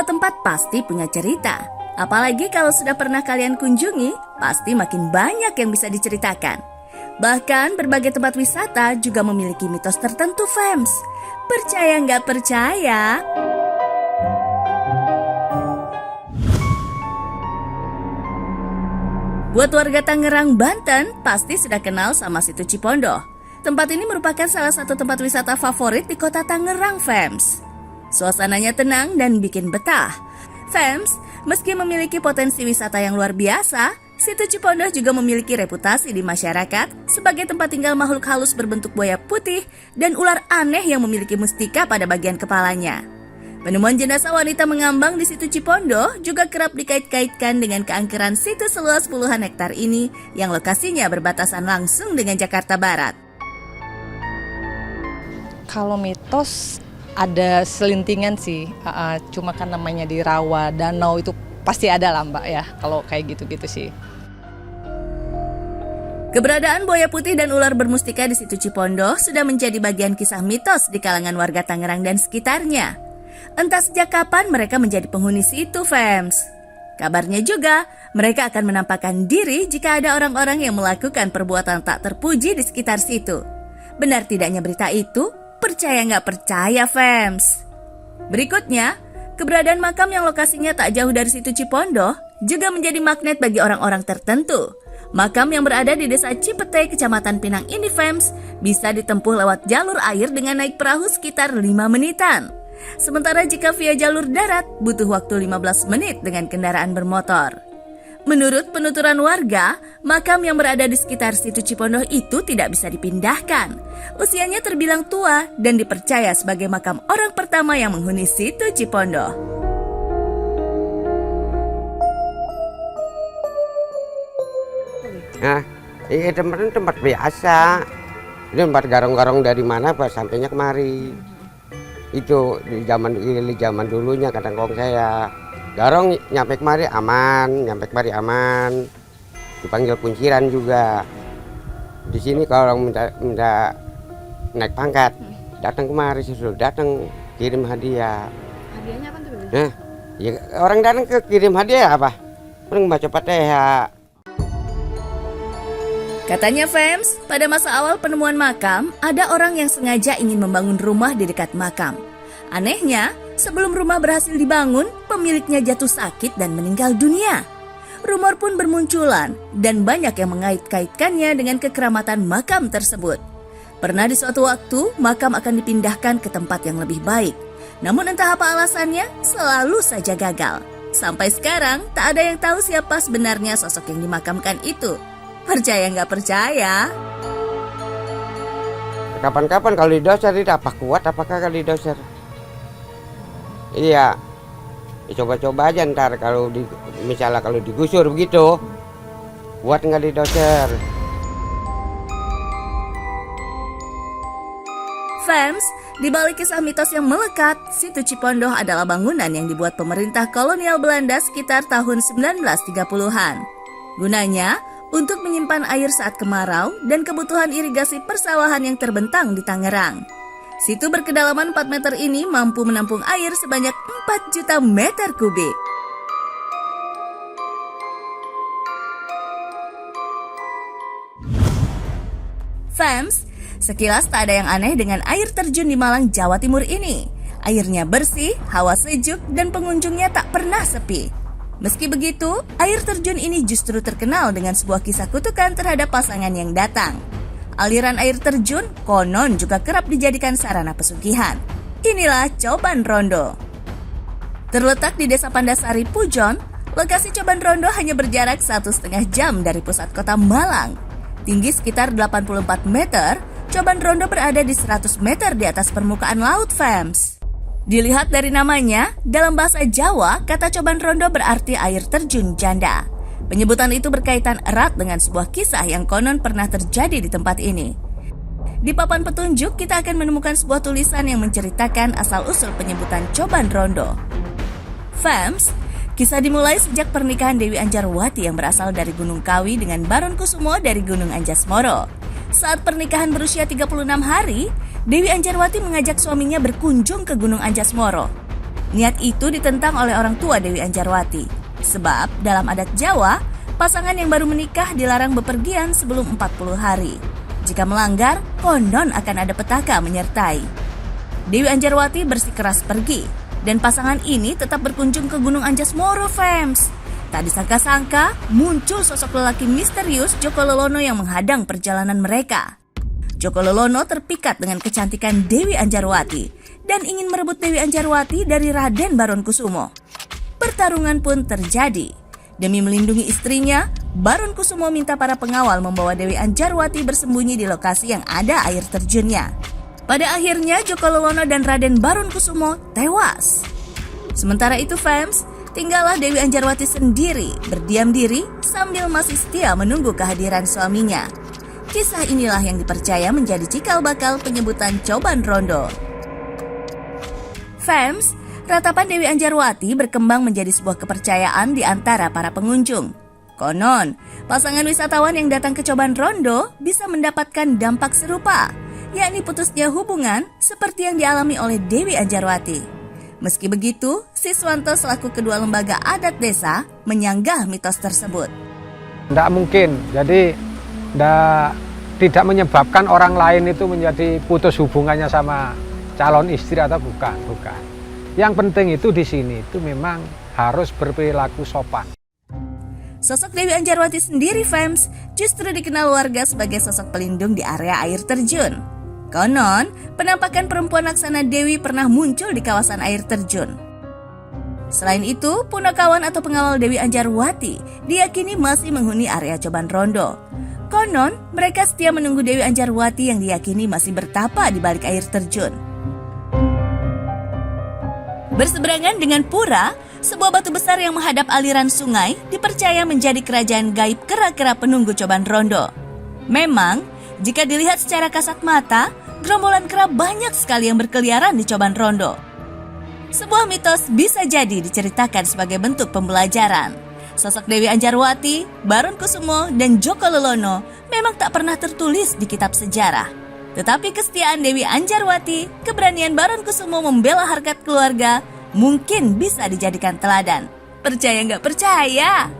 Semua tempat pasti punya cerita. Apalagi kalau sudah pernah kalian kunjungi, pasti makin banyak yang bisa diceritakan. Bahkan berbagai tempat wisata juga memiliki mitos tertentu, fams. Percaya nggak percaya? Buat warga Tangerang, Banten, pasti sudah kenal sama situ Cipondoh. Tempat ini merupakan salah satu tempat wisata favorit di kota Tangerang, fams. Suasananya tenang dan bikin betah. Fams, meski memiliki potensi wisata yang luar biasa, situ Cipondoh juga memiliki reputasi di masyarakat sebagai tempat tinggal makhluk halus berbentuk buaya putih dan ular aneh yang memiliki mustika pada bagian kepalanya. Penemuan jenazah wanita mengambang di situ Cipondoh juga kerap dikait-kaitkan dengan keangkeran situ seluas puluhan hektar ini yang lokasinya berbatasan langsung dengan Jakarta Barat. Kalau mitos ada selintingan sih, cuma kan namanya di rawa, danau itu pasti ada lah Mbak ya, kalau kayak gitu-gitu sih. Keberadaan buaya putih dan ular bermustika di situ Cipondoh sudah menjadi bagian kisah mitos di kalangan warga Tangerang dan sekitarnya. Entah sejak kapan mereka menjadi penghuni situ, fams. Kabarnya juga, mereka akan menampakkan diri jika ada orang-orang yang melakukan perbuatan tak terpuji di sekitar situ. Benar tidaknya berita itu? Percaya nggak percaya, fams? Berikutnya, keberadaan makam yang lokasinya tak jauh dari situ Cipondoh juga menjadi magnet bagi orang-orang tertentu. Makam yang berada di desa Cipete, Kecamatan Pinang ini, fams, bisa ditempuh lewat jalur air dengan naik perahu sekitar 5 menitan. Sementara jika via jalur darat, butuh waktu 15 menit dengan kendaraan bermotor. Menurut penuturan warga, makam yang berada di sekitar situ Cipondoh itu tidak bisa dipindahkan. Usianya terbilang tua dan dipercaya sebagai makam orang pertama yang menghuni situ Cipondoh. Nah, ini tempat biasa. Ini tempat garong-garong dari mana Pak sampainya kemari. Itu di zaman dulunya kadang kong saya. Garong nyampe kemari aman. Dipanggil kunciran juga. Di sini kalau minta naik pangkat, datang kemari sudah datang kirim hadiah. Hadiahnya apa tuh? Nah, ya orang datang ke kirim hadiah apa? Orang baca Fatihah. Katanya, fams, pada masa awal penemuan makam, ada orang yang sengaja ingin membangun rumah di dekat makam. Anehnya, sebelum rumah berhasil dibangun, pemiliknya jatuh sakit dan meninggal dunia. Rumor pun bermunculan dan banyak yang mengait-kaitkannya dengan kekeramatan makam tersebut. Pernah di suatu waktu, makam akan dipindahkan ke tempat yang lebih baik. Namun entah apa alasannya, selalu saja gagal. Sampai sekarang, tak ada yang tahu siapa sebenarnya sosok yang dimakamkan itu. Percaya nggak percaya? Kapan-kapan kalau didoser itu apa kuat apakah kalau didoser? Iya, ya, coba-coba aja ntar kalau misalnya kalau digusur begitu, kuat nggak didoser? Fams, di balik kisah mitos yang melekat, situ Cipondoh adalah bangunan yang dibuat pemerintah kolonial Belanda sekitar tahun 1930-an. Gunanya untuk menyimpan air saat kemarau dan kebutuhan irigasi persawahan yang terbentang di Tangerang. Situ berkedalaman 4 meter ini mampu menampung air sebanyak 4 juta meter kubik. Fams, sekilas tak ada yang aneh dengan air terjun di Malang, Jawa Timur ini. Airnya bersih, hawa sejuk, dan pengunjungnya tak pernah sepi. Meski begitu, air terjun ini justru terkenal dengan sebuah kisah kutukan terhadap pasangan yang datang. Aliran air terjun konon juga kerap dijadikan sarana pesugihan. Inilah Coban Rondo. Terletak di Desa Pandasari, Pujon, lokasi Coban Rondo hanya berjarak 1,5 jam dari pusat kota Malang. Tinggi sekitar 84 meter, Coban Rondo berada di 100 meter di atas permukaan laut, fams. Dilihat dari namanya, dalam bahasa Jawa, kata Coban Rondo berarti air terjun janda. Penyebutan itu berkaitan erat dengan sebuah kisah yang konon pernah terjadi di tempat ini. Di papan petunjuk, kita akan menemukan sebuah tulisan yang menceritakan asal-usul penyebutan Coban Rondo. Fams, kisah dimulai sejak pernikahan Dewi Anjarwati yang berasal dari Gunung Kawi dengan Baron Kusumo dari Gunung Anjasmoro. Saat pernikahan berusia 36 hari, Dewi Anjarwati mengajak suaminya berkunjung ke Gunung Anjasmoro. Niat itu ditentang oleh orang tua Dewi Anjarwati. Sebab dalam adat Jawa, pasangan yang baru menikah dilarang bepergian sebelum 40 hari. Jika melanggar, konon akan ada petaka menyertai. Dewi Anjarwati bersikeras pergi, dan pasangan ini tetap berkunjung ke Gunung Anjas-Moro, fams. Tak disangka-sangka, muncul sosok lelaki misterius Joko Lelono yang menghadang perjalanan mereka. Joko Lelono terpikat dengan kecantikan Dewi Anjarwati dan ingin merebut Dewi Anjarwati dari Raden Baron Kusumo. Pertarungan pun terjadi. Demi melindungi istrinya, Baron Kusumo minta para pengawal membawa Dewi Anjarwati bersembunyi di lokasi yang ada air terjunnya. Pada akhirnya, Joko Lelono dan Raden Baron Kusumo tewas. Sementara itu, fams, tinggallah Dewi Anjarwati sendiri, berdiam diri sambil masih setia menunggu kehadiran suaminya. Kisah inilah yang dipercaya menjadi cikal bakal penyebutan Coban Rondo. Fams, ratapan Dewi Anjarwati berkembang menjadi sebuah kepercayaan di antara para pengunjung. Konon, pasangan wisatawan yang datang ke Coban Rondo bisa mendapatkan dampak serupa, yakni putusnya hubungan seperti yang dialami oleh Dewi Anjarwati. Meski begitu, Siswanto selaku kedua lembaga adat desa menyanggah mitos tersebut. Tidak mungkin, jadi tidak menyebabkan orang lain itu menjadi putus hubungannya sama calon istri atau bukan. Yang penting itu di sini itu memang harus berperilaku sopan. Sosok Dewi Anjarwati sendiri, fams, justru dikenal warga sebagai sosok pelindung di area air terjun. Konon, penampakan perempuan Laksana Dewi pernah muncul di kawasan air terjun. Selain itu, punakawan atau pengawal Dewi Anjarwati diyakini masih menghuni area Coban Rondo. Konon, mereka setia menunggu Dewi Anjarwati yang diyakini masih bertapa di balik air terjun. Berseberangan dengan pura, sebuah batu besar yang menghadap aliran sungai dipercaya menjadi kerajaan gaib kera-kera penunggu Coban Rondo. Memang, jika dilihat secara kasat mata, gerombolan kera banyak sekali yang berkeliaran di Coban Rondo. Sebuah mitos bisa jadi diceritakan sebagai bentuk pembelajaran. Sosok Dewi Anjarwati, Baron Kusumo, dan Joko Lelono memang tak pernah tertulis di kitab sejarah. Tetapi kesetiaan Dewi Anjarwati, keberanian Baron Kusumo membela harkat keluarga, mungkin bisa dijadikan teladan. Percaya nggak percaya?